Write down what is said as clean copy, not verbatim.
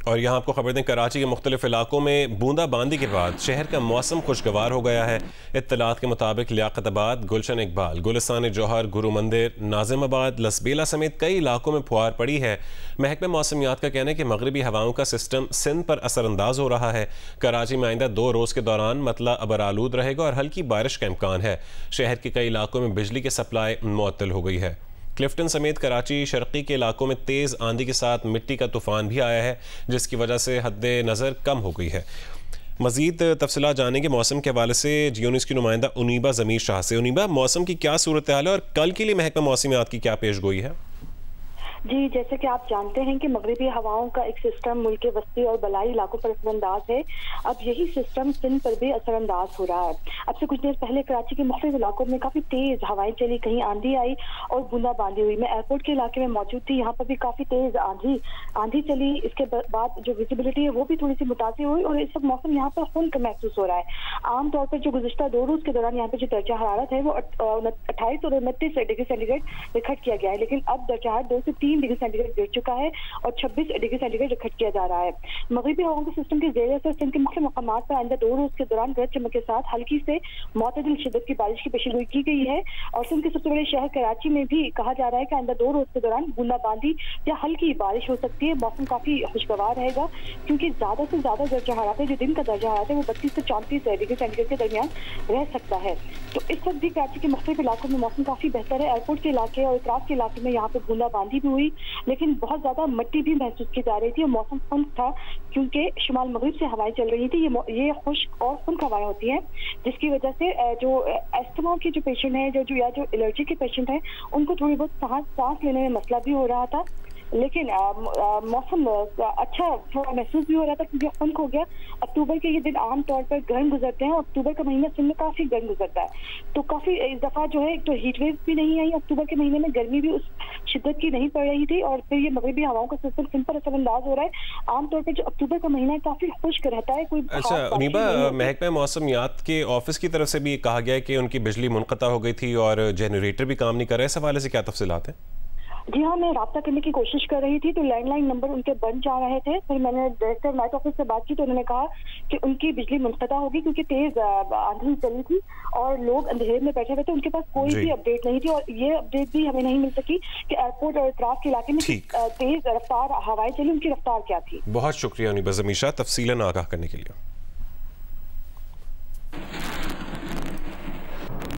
और यहाँ आपको खबर दें, कराची के मुख्तलिफ इलाकों में बूंदाबांदी के बाद शहर का मौसम खुशगवार हो गया है। इत्तलात के मुताबिक लियाकताबाद, गुलशन इकबाल, गुलिस्तान जौहर, गुरु मंदिर, नाजिमाबाद, लसबेला समेत कई इलाकों में फुहार पड़ी है। महकमा मौसमियात का कहना है कि मगरबी हवाओं का सिस्टम सिंध पर असरअंदाज हो रहा है। कराची में आइंदा 2 रोज़ के दौरान मतला अबरालूद रहेगा और हल्की बारिश का इम्कान है। शहर के कई इलाकों में बिजली की सप्लाई मुअत्तल हो गई है। क्लिफ्टन समेत कराची शर्की के इलाकों में तेज़ आंधी के साथ मिट्टी का तूफान भी आया है, जिसकी वजह से हद नज़र कम हो गई है। मज़ीद तफसीलात जानने के मौसम के हवाले से जियो न्यूज़ की नुमाइंदा उनीबा ज़मीर शाह से। उनीबा, मौसम की क्या सूरत हाल है और कल के लिए महकमा मौसमियात की क्या पेश गोई है? जी, जैसे कि आप जानते हैं कि मगरबी हवाओं का एक सिस्टम मुल्क के वस्ती और बलाई इलाकों पर असरअंदाज है। अब यही सिस्टम सिंध पर भी असरअंदाज हो रहा है। अब से कुछ देर पहले कराची के मुख्तलिफ इलाकों में काफ़ी तेज़ हवाएं चली, कहीं आंधी आई और बूंदाबांदी हुई। मैं एयरपोर्ट के इलाके में मौजूद थी, यहाँ पर भी काफ़ी तेज़ आंधी चली। इसके बाद जो विजिबिलिटी है वो भी थोड़ी सी मुतासिर हुई और इस वक्त मौसम यहाँ पर खुनक महसूस हो रहा है। आमतौर पर जो गुज़िश्ता 2 रोज़ के दौरान यहाँ पर जो दर्जा हरारत है वो 28 और 29 डिग्री सेंटीग्रेड रिकॉर्ड किया गया है, लेकिन अब दर्जा हरारत 2 से 3 डिग्री सेंटीग्रेड गिर चुका है और 26 डिग्री सेंटीग्रेड रिकॉर्ड किया जा रहा है। मगरबी हवाओं के सिस्टम के ज़ेर असर सिंध के मुख्य मकामात पर आइंदा 2 रोज़ के दौरान गरज चमक के साथ हल्की से मुअत्तदिल शिद्दत की बारिश की पेशगोई की गई है और सिंध के सबसे बड़े शहर कराची में भी कहा जा रहा है कि आइंदा 2 रोज़ के दौरान बूंदाबांदी या हल्की बारिश हो सकती है। मौसम काफी खुशगवार रहेगा क्योंकि ज्यादा से ज्यादा दर्जा हरारत है, जो दिन का दर्जा हरारत है वो 32 से 34 डिग्री सेंटीग्रेड के दरमियान रह सकता है। तो इस वक्त भी कराची के मुख्तलिफ इलाकों में मौसम काफी बेहतर है। एयरपोर्ट के इलाके और इतराफ के इलाके में यहाँ पे बूंदाबांदी भी हुई, लेकिन बहुत ज्यादा मिट्टी भी महसूस की जा रही थी और मौसम खुश्क था क्योंकि शुमाल मगरिब से हवाएं चल रही थी। ये खुश्क और खुश्क हवाएं होती हैं, जिसकी वजह से जो अस्थमा के जो पेशेंट हैं, जो एलर्जी के पेशेंट हैं, उनको थोड़ी बहुत सांस लेने में मसला भी हो रहा था। लेकिन मौसम अच्छा थोड़ा महसूस भी हो रहा था क्योंकि खुनक हो गया। अक्टूबर के ये दिन आम तौर पर गर्म गुजरते हैं और अक्टूबर का महीना सिंध में काफी गर्म गुजरता है, तो काफी इस दफा जो है एक तो हीट वेव भी नहीं आई, अक्टूबर के महीने में गर्मी भी उस शिद्दत की नहीं पड़ रही थी और फिर ये मगरबी हवाओं का सिस्टम सिंध पर असरअंदाज हो रहा है। आमतौर पर जो अक्टूबर का महीना है काफी खुश्क रहता है। कोई अच्छा उनीबा, महकमा मौसमियात के ऑफिस की तरफ से भी कहा गया है कि उनकी बिजली मुनक़ता हो गई थी और जनरेटर भी काम नहीं कर रहा है। इस हवाले से क्या तफसीलात हैं? जी हाँ, मैं राब्ता करने की कोशिश कर रही थी तो लैंडलाइन नंबर उनके बन जा रहे थे। फिर मैंने डायरेक्टर नाइट ऑफिस से बात की तो उन्होंने कहा कि उनकी बिजली मुनक़ता होगी क्योंकि तेज आंधी चली थी और लोग अंधेरे में बैठे हुए थे, उनके पास कोई भी अपडेट नहीं थी और ये अपडेट भी हमें नहीं मिल सकी कि एयरपोर्ट और इतराफ के इलाके में तेज रफ्तार हवाएं चली, उनकी रफ्तार क्या थी। बहुत शुक्रिया उनीबा ज़मीर शाह तफसीलन आगाह करने के लिए।